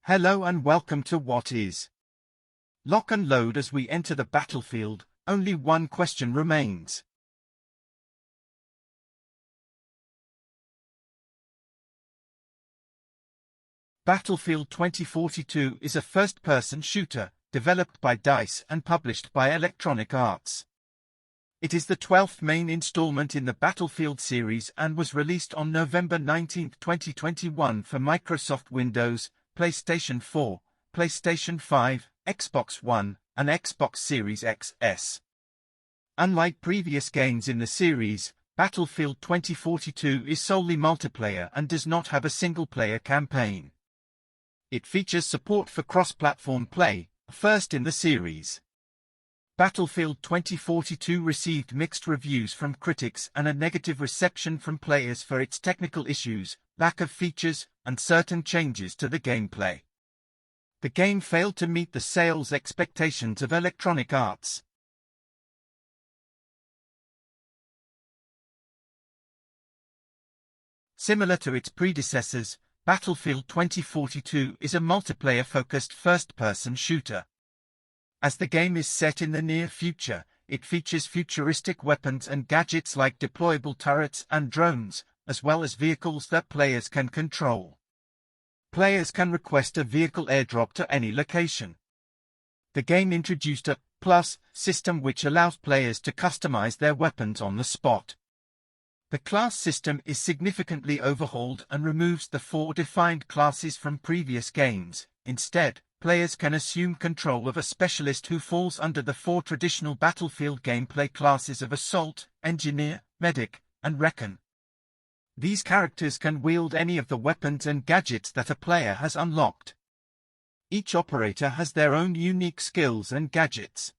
Hello and welcome to What Is. Lock and load. As we enter the battlefield, only one question remains. Battlefield 2042 is a first-person shooter, developed by DICE and published by Electronic Arts. It is the 12th main installment in the Battlefield series and was released on November 19, 2021 for Microsoft Windows, PlayStation 4, PlayStation 5, Xbox One, and Xbox Series XS. Unlike previous games in the series, Battlefield 2042 is solely multiplayer and does not have a single-player campaign. It features support for cross-platform play, first in the series. Battlefield 2042 received mixed reviews from critics and a negative reception from players for its technical issues, lack of features, and certain changes to the gameplay. The game failed to meet the sales expectations of Electronic Arts. Similar to its predecessors, Battlefield 2042 is a multiplayer-focused first-person shooter. As the game is set in the near future, it features futuristic weapons and gadgets like deployable turrets and drones, as well as vehicles that players can control. Players can request a vehicle airdrop to any location. The game introduced a Plus system which allows players to customize their weapons on the spot. The class system is significantly overhauled and removes the 4 defined classes from previous games. Instead, players can assume control of a specialist who falls under the 4 traditional Battlefield gameplay classes of Assault, Engineer, Medic, and Recon. These characters can wield any of the weapons and gadgets that a player has unlocked. Each operator has their own unique skills and gadgets.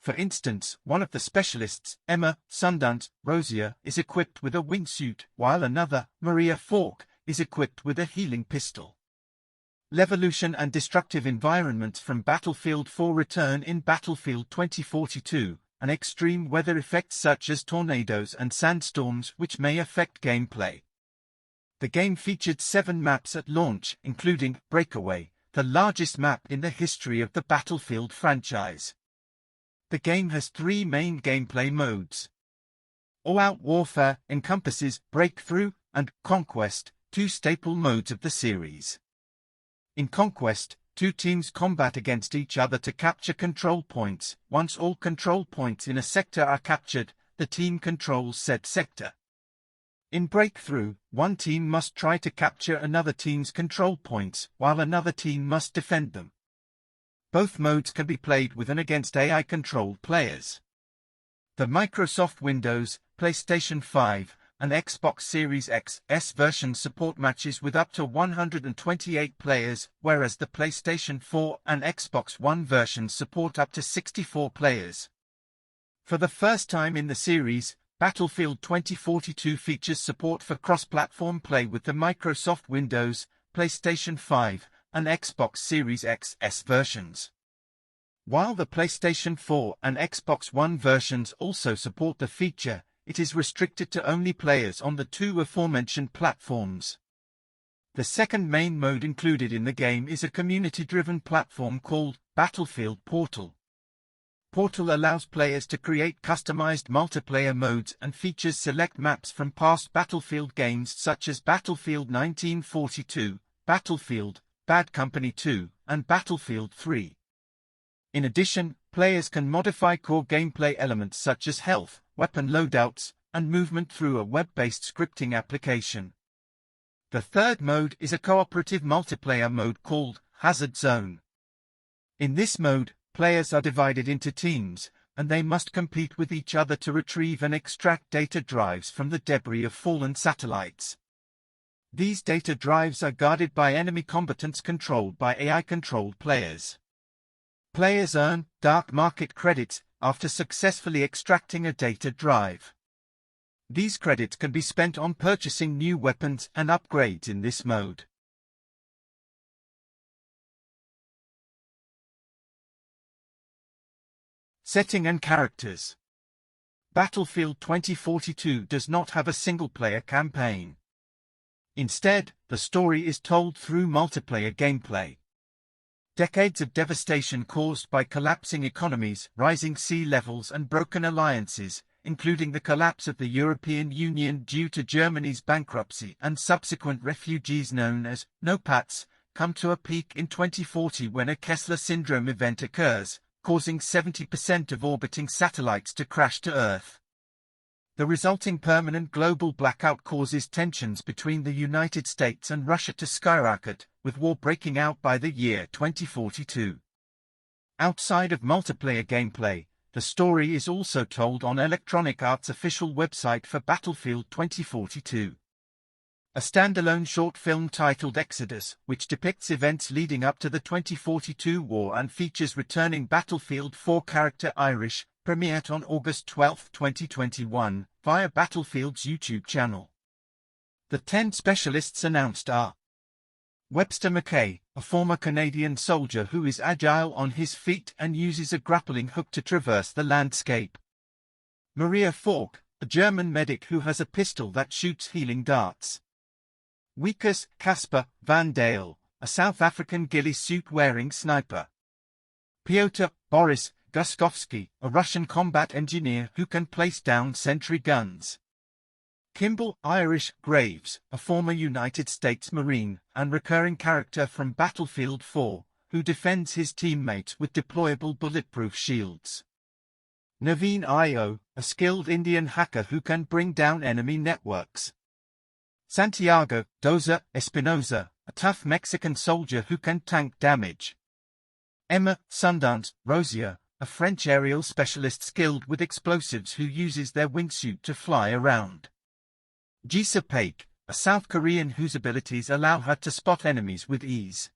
For instance, one of the specialists, Emma Sundance Rosier, is equipped with a wingsuit, while another, Maria Falk, is equipped with a healing pistol. Levolution and destructive environments from Battlefield 4 return in Battlefield 2042, and extreme weather effects such as tornadoes and sandstorms which may affect gameplay. The game featured 7 maps at launch, including Breakaway, the largest map in the history of the Battlefield franchise. The game has 3 main gameplay modes. All-out warfare encompasses Breakthrough and Conquest, 2 staple modes of the series. In Conquest, 2 teams combat against each other to capture control points. Once all control points in a sector are captured, the team controls said sector. In Breakthrough, one team must try to capture another team's control points, while another team must defend them. Both modes can be played with and against AI-controlled players. The Microsoft Windows, PlayStation 5, and Xbox Series XS versions support matches with up to 128 players, whereas the PlayStation 4 and Xbox One versions support up to 64 players. For the first time in the series, Battlefield 2042 features support for cross-platform play with the Microsoft Windows, PlayStation 5, and Xbox Series XS versions. While the PlayStation 4 and Xbox One versions also support the feature, it is restricted to only players on the 2 aforementioned platforms. The second main mode included in the game is a community-driven platform called Battlefield Portal. Portal allows players to create customized multiplayer modes and features select maps from past Battlefield games such as Battlefield 1942, Battlefield, Bad Company 2, and Battlefield 3. In addition, players can modify core gameplay elements such as health, weapon loadouts, and movement through a web-based scripting application. The third mode is a cooperative multiplayer mode called Hazard Zone. In this mode, players are divided into teams, and they must compete with each other to retrieve and extract data drives from the debris of fallen satellites. These data drives are guarded by enemy combatants controlled by AI-controlled players. Players earn dark market credits after successfully extracting a data drive. These credits can be spent on purchasing new weapons and upgrades in this mode. Setting and characters. Battlefield 2042 does not have a single-player campaign. Instead, the story is told through multiplayer gameplay. Decades of devastation caused by collapsing economies, rising sea levels and broken alliances, including the collapse of the European Union due to Germany's bankruptcy and subsequent refugees known as no-pats, come to a peak in 2040 when a Kessler syndrome event occurs, causing 70% of orbiting satellites to crash to Earth. The resulting permanent global blackout causes tensions between the United States and Russia to skyrocket, with war breaking out by the year 2042. Outside of multiplayer gameplay, the story is also told on Electronic Arts' official website for Battlefield 2042. A standalone short film titled Exodus, which depicts events leading up to the 2042 war and features returning Battlefield 4 character Irish, premiered on August 12, 2021, via Battlefield's YouTube channel. The 10 specialists announced are Webster McKay, a former Canadian soldier who is agile on his feet and uses a grappling hook to traverse the landscape. Maria Falk, a German medic who has a pistol that shoots healing darts. Wikus Kasper van Dale, a South African ghillie suit-wearing sniper. Piotr Boris Guskowski, a Russian combat engineer who can place down sentry guns. Kimball Irish Graves, a former United States Marine and recurring character from Battlefield 4, who defends his teammates with deployable bulletproof shields. Naveen Io, a skilled Indian hacker who can bring down enemy networks. Santiago Doza Espinoza, a tough Mexican soldier who can tank damage. Emma Sundance Rosier, a French aerial specialist skilled with explosives who uses their wingsuit to fly around. Jisa Paik, a South Korean whose abilities allow her to spot enemies with ease.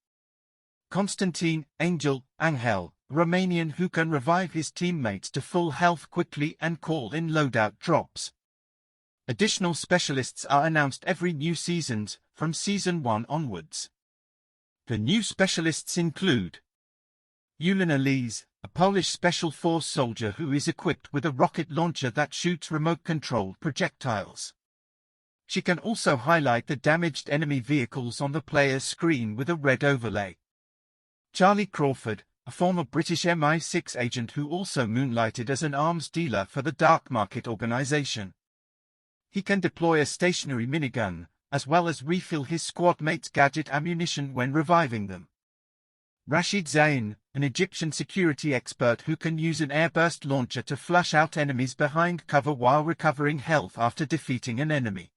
Konstantin Angel Angel, a Romanian who can revive his teammates to full health quickly and call in loadout drops. Additional specialists are announced every new seasons, from Season 1 onwards. The new specialists include Yulina Lees, a Polish Special Force soldier who is equipped with a rocket launcher that shoots remote-controlled projectiles. She can also highlight the damaged enemy vehicles on the player's screen with a red overlay. Charlie Crawford, a former British MI6 agent who also moonlighted as an arms dealer for the dark market organization. He can deploy a stationary minigun, as well as refill his squad mates' gadget ammunition when reviving them. Rashid Zain, an Egyptian security expert who can use an airburst launcher to flush out enemies behind cover while recovering health after defeating an enemy.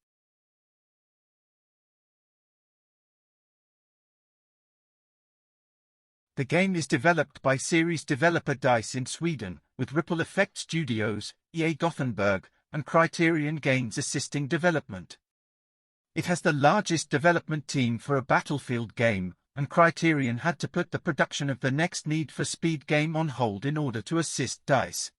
The game is developed by series developer DICE in Sweden, with Ripple Effect Studios, EA Gothenburg, and Criterion Games assisting development. It has the largest development team for a Battlefield game, and Criterion had to put the production of the next Need for Speed game on hold in order to assist DICE.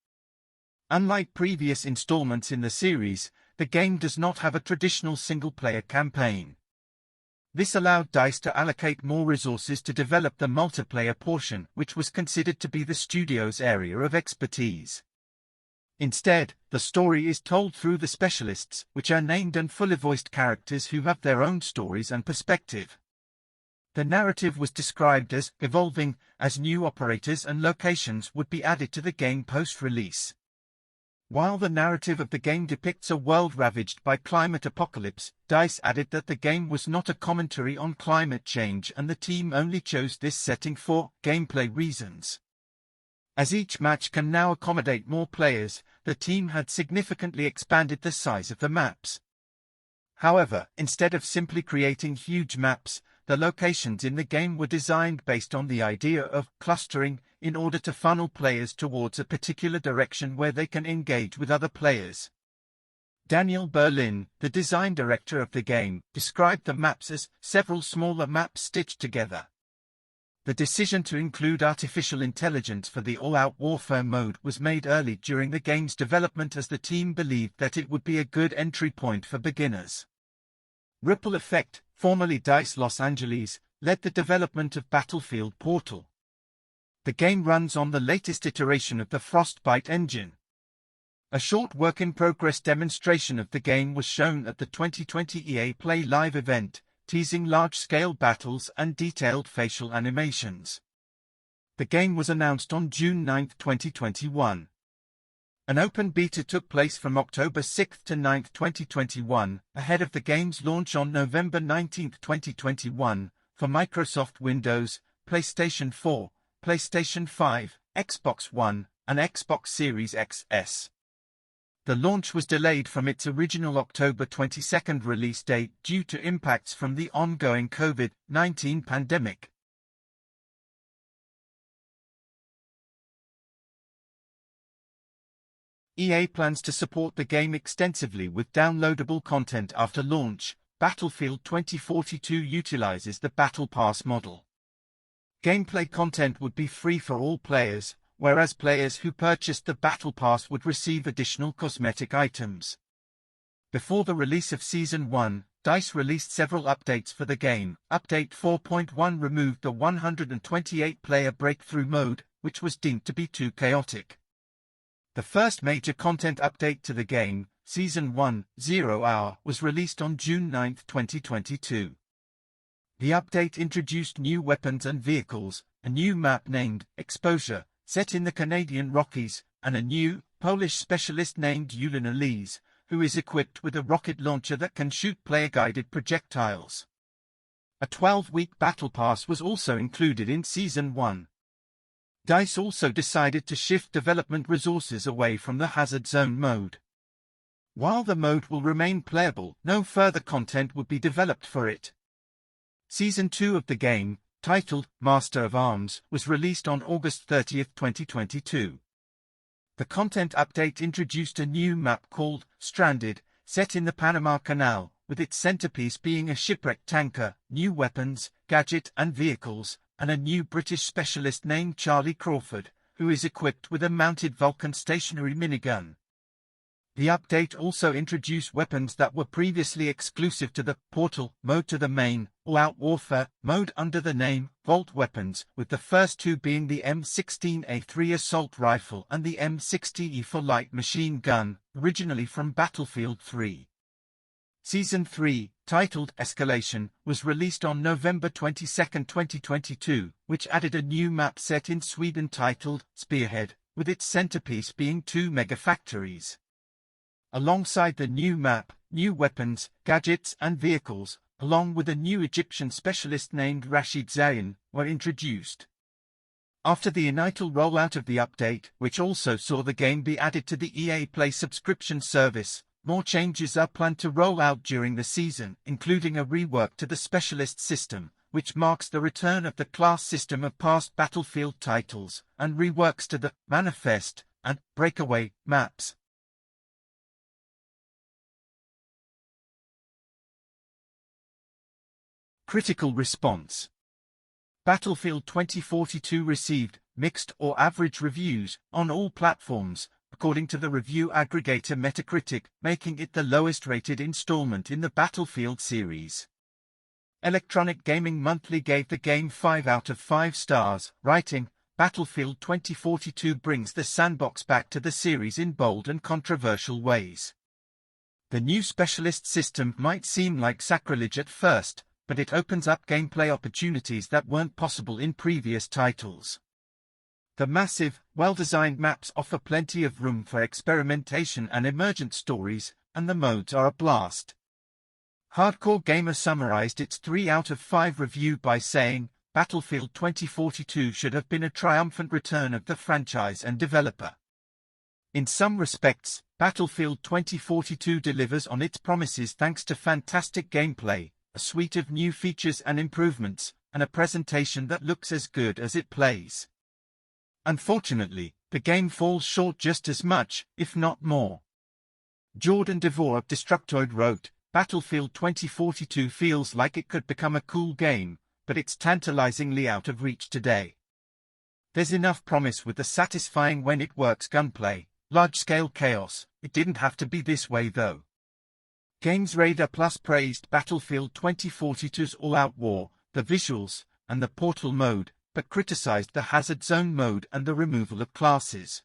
Unlike previous installments in the series, the game does not have a traditional single-player campaign. This allowed DICE to allocate more resources to develop the multiplayer portion, which was considered to be the studio's area of expertise. Instead, the story is told through the specialists, which are named and fully voiced characters who have their own stories and perspective. The narrative was described as evolving, as new operators and locations would be added to the game post-release. While the narrative of the game depicts a world ravaged by climate apocalypse, DICE added that the game was not a commentary on climate change and the team only chose this setting for gameplay reasons. As each match can now accommodate more players, the team had significantly expanded the size of the maps. However, instead of simply creating huge maps, the locations in the game were designed based on the idea of clustering in order to funnel players towards a particular direction where they can engage with other players. Daniel Berlin, the design director of the game, described the maps as several smaller maps stitched together. The decision to include artificial intelligence for the all-out warfare mode was made early during the game's development as the team believed that it would be a good entry point for beginners. Ripple Effect, formerly DICE Los Angeles, led the development of Battlefield Portal. The game runs on the latest iteration of the Frostbite engine. A short work-in-progress demonstration of the game was shown at the 2020 EA Play Live event, teasing large-scale battles and detailed facial animations. The game was announced on June 9, 2021. An open beta took place from October 6 to 9, 2021, ahead of the game's launch on November 19, 2021, for Microsoft Windows, PlayStation 4, PlayStation 5, Xbox One, and Xbox Series XS. The launch was delayed from its original October 22 release date due to impacts from the ongoing COVID-19 pandemic. EA plans to support the game extensively with downloadable content after launch. Battlefield 2042 utilizes the Battle Pass model. Gameplay content would be free for all players, whereas players who purchased the Battle Pass would receive additional cosmetic items. Before the release of Season 1, DICE released several updates for the game. Update 4.1 removed the 128-player breakthrough mode, which was deemed to be too chaotic. The first major content update to the game, Season 1, 0 Hour, was released on June 9, 2022. The update introduced new weapons and vehicles, a new map named Exposure, set in the Canadian Rockies, and a new, Polish specialist named Julina Lees, who is equipped with a rocket launcher that can shoot player-guided projectiles. A 12-week Battle Pass was also included in Season 1. DICE also decided to shift development resources away from the Hazard Zone mode. While the mode will remain playable, no further content would be developed for it. Season 2 of the game, titled Master of Arms, was released on August 30, 2022. The content update introduced a new map called Stranded, set in the Panama Canal, with its centerpiece being a shipwrecked tanker, new weapons, gadgets and vehicles, and a new British specialist named Charlie Crawford, who is equipped with a mounted Vulcan stationary minigun. The update also introduced weapons that were previously exclusive to the Portal mode to the main, all-out warfare mode under the name Vault Weapons, with the first two being the M16A3 assault rifle and the M60E4 light machine gun, originally from Battlefield 3. Season 3, titled Escalation, was released on November 22, 2022, which added a new map set in Sweden titled Spearhead, with its centerpiece being two mega-factories. Alongside the new map, new weapons, gadgets and vehicles, along with a new Egyptian specialist named Rashid Zayn, were introduced. After the initial rollout of the update, which also saw the game be added to the EA Play subscription service, more changes are planned to roll out during the season, including a rework to the specialist system, which marks the return of the class system of past Battlefield titles, and reworks to the Manifest and Breakaway maps. Critical response. Battlefield 2042 received mixed or average reviews on all platforms, according to the review aggregator Metacritic, making it the lowest-rated installment in the Battlefield series. Electronic Gaming Monthly gave the game 5 out of 5 stars, writing, "Battlefield 2042 brings the sandbox back to the series in bold and controversial ways. The new specialist system might seem like sacrilege at first, but it opens up gameplay opportunities that weren't possible in previous titles. The massive, well-designed maps offer plenty of room for experimentation and emergent stories, and the modes are a blast." Hardcore Gamer summarized its 3 out of 5 review by saying, "Battlefield 2042 should have been a triumphant return of the franchise and developer. In some respects, Battlefield 2042 delivers on its promises thanks to fantastic gameplay, a suite of new features and improvements, and a presentation that looks as good as it plays. Unfortunately, the game falls short just as much, if not more." Jordan DeVore of Destructoid wrote, "Battlefield 2042 feels like it could become a cool game, but it's tantalizingly out of reach today. There's enough promise with the satisfying when it works gunplay, large-scale chaos. It didn't have to be this way though." Games Radar Plus praised Battlefield 2042's all-out war, the visuals, and the Portal mode, but criticized the Hazard Zone mode and the removal of classes.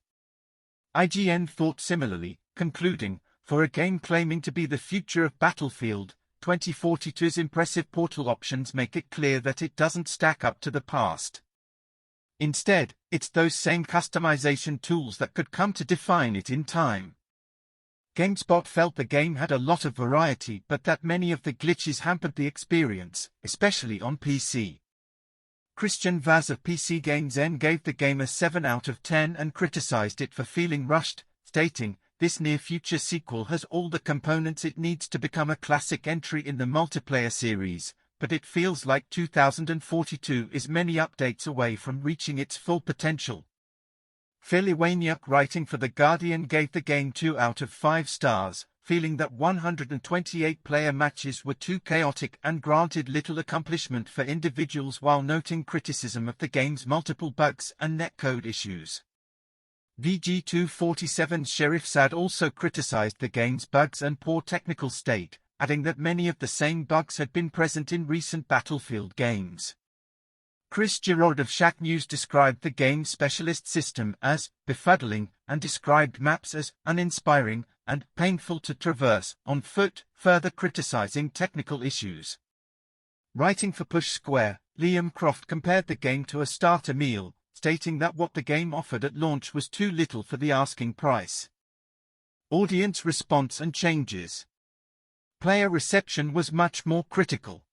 IGN thought similarly, concluding, for a game claiming to be the future of Battlefield, 2042's impressive portal options make it clear that it doesn't stack up to the past. Instead, it's those same customization tools that could come to define it in time. GameSpot felt the game had a lot of variety, but that many of the glitches hampered the experience, especially on PC. Christian Vaz of PC Games N gave the game a 7 out of 10 and criticized it for feeling rushed, stating, "This near-future sequel has all the components it needs to become a classic entry in the multiplayer series, but it feels like 2042 is many updates away from reaching its full potential." Phil Iwaniuk, writing for The Guardian, gave the game 2 out of 5 stars, feeling that 128 player matches were too chaotic and granted little accomplishment for individuals, while noting criticism of the game's multiple bugs and netcode issues. VG247's Sheriff Sad also criticized the game's bugs and poor technical state, adding that many of the same bugs had been present in recent Battlefield games. Chris Girard of Shack News described the game's specialist system as befuddling and described maps as uninspiring and painful to traverse on foot, further criticizing technical issues. Writing for Push Square, Liam Croft compared the game to a starter meal, stating that what the game offered at launch was too little for the asking price. Audience response and changes. Player reception was much more critical.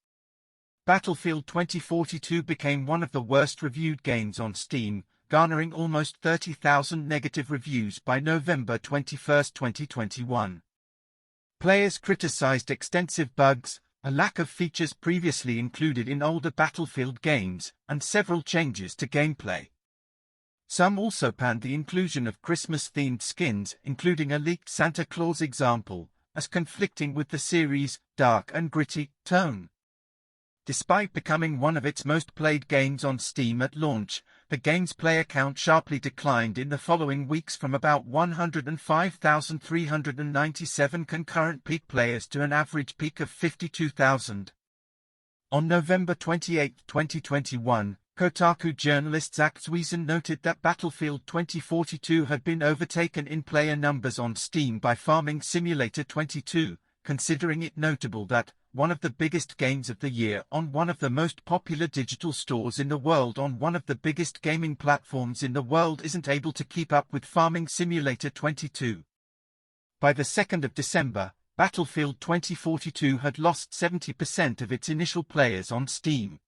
Battlefield 2042 became one of the worst-reviewed games on Steam, garnering almost 30,000 negative reviews by November 21, 2021. Players criticized extensive bugs, a lack of features previously included in older Battlefield games, and several changes to gameplay. Some also panned the inclusion of Christmas-themed skins, including a leaked Santa Claus example, as conflicting with the series' dark and gritty tone. Despite becoming one of its most played games on Steam at launch, the game's player count sharply declined in the following weeks from about 105,397 concurrent peak players to an average peak of 52,000. On November 28, 2021, Kotaku journalist Zach Zwiesen noted that Battlefield 2042 had been overtaken in player numbers on Steam by Farming Simulator 22, considering it notable that one of the biggest games of the year on one of the most popular digital stores in the world on one of the biggest gaming platforms in the world isn't able to keep up with Farming Simulator 22. By the 2nd of December, Battlefield 2042 had lost 70% of its initial players on Steam.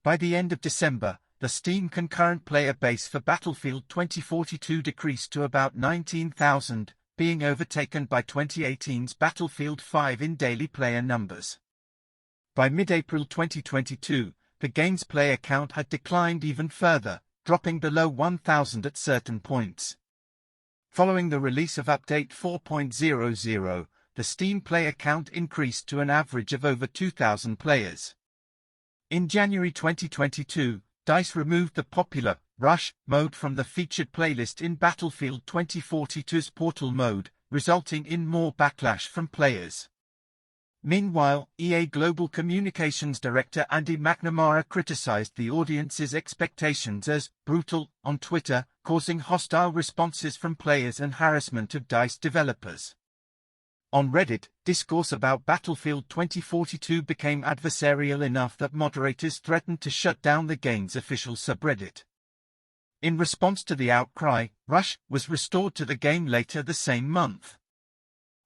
By the end of December, the Steam concurrent player base for Battlefield 2042 decreased to about 19,000, being overtaken by 2018's Battlefield 5 in daily player numbers. By mid-April 2022, the game's player count had declined even further, dropping below 1,000 at certain points. Following the release of Update 4.00, the Steam player count increased to an average of over 2,000 players. In January 2022, DICE removed the popular Rush mode from the featured playlist in Battlefield 2042's Portal mode, resulting in more backlash from players. Meanwhile, EA Global Communications Director Andy McNamara criticized the audience's expectations as brutal on Twitter, causing hostile responses from players and harassment of DICE developers. On Reddit, discourse about Battlefield 2042 became adversarial enough that moderators threatened to shut down the game's official subreddit. In response to the outcry, Rush was restored to the game later the same month.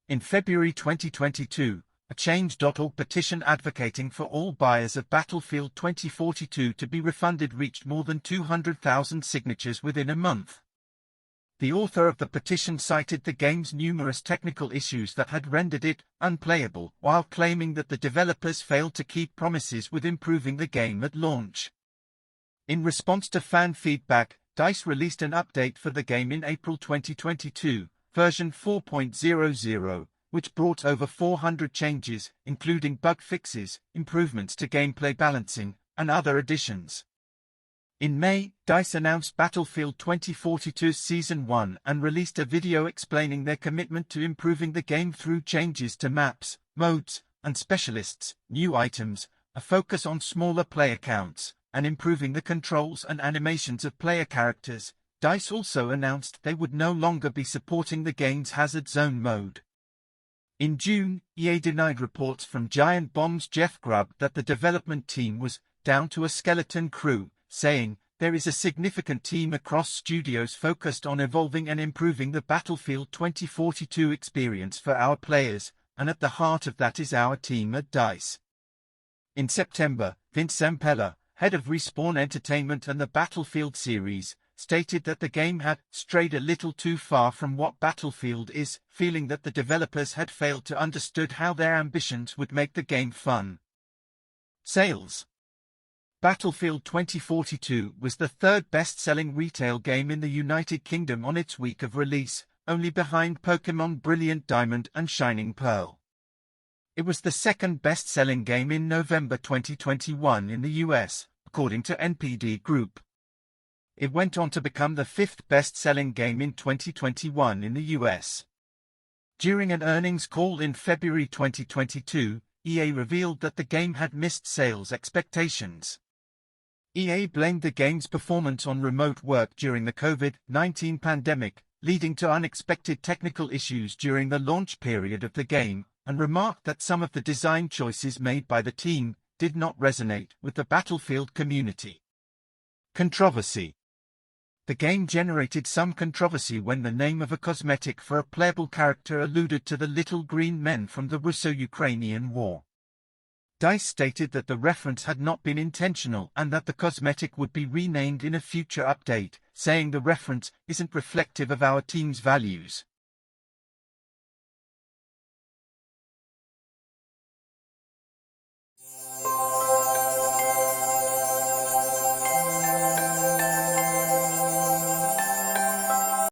In February 2022, a Change.org petition advocating for all buyers of Battlefield 2042 to be refunded reached more than 200,000 signatures within a month. The author of the petition cited the game's numerous technical issues that had rendered it unplayable, while claiming that the developers failed to keep promises with improving the game at launch. In response to fan feedback, DICE released an update for the game in April 2022, version 4.00, which brought over 400 changes, including bug fixes, improvements to gameplay balancing, and other additions. In May, DICE announced Battlefield 2042's Season 1 and released a video explaining their commitment to improving the game through changes to maps, modes, and specialists, new items, a focus on smaller player counts, and improving the controls and animations of player characters, DICE also announced they would no longer be supporting the game's Hazard Zone mode. In June, EA denied reports from Giant Bomb's Jeff Grubb that the development team was down to a skeleton crew, saying, "There is a significant team across studios focused on evolving and improving the Battlefield 2042 experience for our players, and at the heart of that is our team at DICE." In September, Vince Zampella, head of Respawn Entertainment and the Battlefield series, stated that the game had strayed a little too far from what Battlefield is, feeling that the developers had failed to understand how their ambitions would make the game fun. Sales. Battlefield 2042 was the third best-selling retail game in the United Kingdom on its week of release, only behind Pokémon Brilliant Diamond and Shining Pearl. It was the second best-selling game in November 2021 in the US, according to NPD Group. It went on to become the fifth best-selling game in 2021 in the US. During an earnings call in February 2022, EA revealed that the game had missed sales expectations. EA blamed the game's performance on remote work during the COVID-19 pandemic, leading to unexpected technical issues during the launch period of the game, and remarked that some of the design choices made by the team did not resonate with the Battlefield community. Controversy. The game generated some controversy when the name of a cosmetic for a playable character alluded to the Little Green Men from the Russo-Ukrainian War. DICE stated that the reference had not been intentional and that the cosmetic would be renamed in a future update, saying the reference isn't reflective of our team's values.